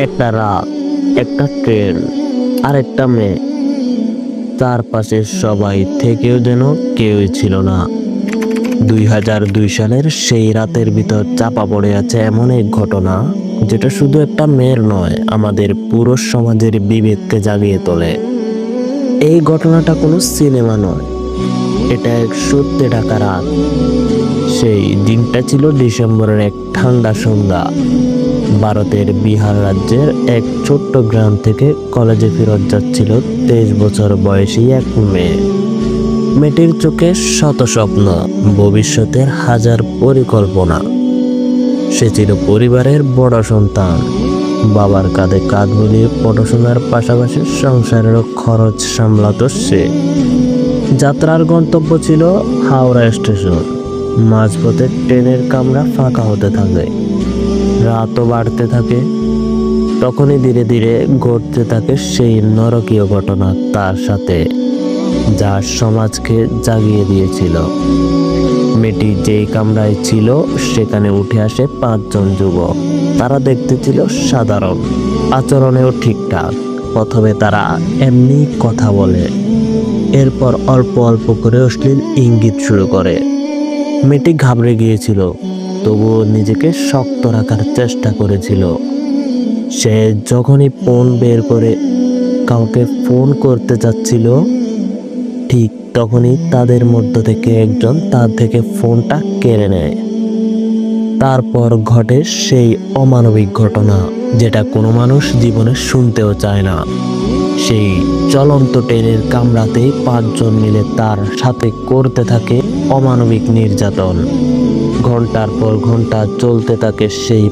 একটা রাত, একটা ট্রেন আর একটা মেয়ে। চারপাশে সবাই থেকেও যেন কেউই ছিল না। 2002 সালের সেই রাতের ভিতর চাপা পড়ে আছে এমন এক ঘটনা, যেটা শুধু একটা মেয়ের নয়, আমাদের পুরো সমাজের বিবেককে জাগিয়ে তোলে। এই ঘটনাটা কোনো সিনেমা নয়, এটা এক সত্যি ঢাকা রাত। সেই দিনটা ছিল ডিসেম্বরের এক ঠান্ডা সন্ধ্যা। ভারতের বিহার রাজ্যের এক ছোট্ট গ্রাম থেকে কলেজে ফেরত যাচ্ছিল 23 বছর বয়সী এক মেয়ে। মেয়েটির চোখে শত স্বপ্ন, ভবিষ্যতের হাজার পরিকল্পনা। সে ছিল পরিবারের বড় সন্তান। বাবার কাঁধে কাঁধ মিলিয়ে পড়াশোনার পাশাপাশি সংসারেরও খরচ সামলাতো সে। যাত্রার গন্তব্য ছিল হাওড়া স্টেশন। মাঝপথে ট্রেনের কামরা ফাঁকা হতে থাকে, রাতও বাড়তে থাকে। তখনই ধীরে ধীরে ঘটতে থাকে সেই নরকীয় ঘটনা তার সাথে, যা সমাজকে জাগিয়ে দিয়েছিল। মেয়েটি যেই কামরায় ছিল সেখানে উঠে আসে 5 জন যুবক। তারা দেখতে ছিল সাধারণ, আচরণেও ঠিকঠাক। প্রথমে তারা এমনি কথা বলে, এরপর অল্প অল্প করে অশ্লীল ইঙ্গিত শুরু করে। মেয়েটি ঘাবড়ে গিয়েছিল, তবুও নিজেকে শক্ত রাখার চেষ্টা করেছিল। সে যখনই ফোন বের করে কাউকে ফোন করতে চাচ্ছিল, ঠিক তখনই তাদের মধ্য থেকে একজন তার থেকে ফোনটা কেড়ে নেয়। তারপর ঘটে সেই অমানবিক ঘটনা, যেটা কোনো মানুষ জীবনে শুনতেও চায় না। সেই চলন্ত ট্রেনের কামরাতেই 5 জন মিলে তার সাথে করতে থাকে অমানবিক নির্যাতন। ঘন্টার পর ঘন্টা চলতে থাকে সেই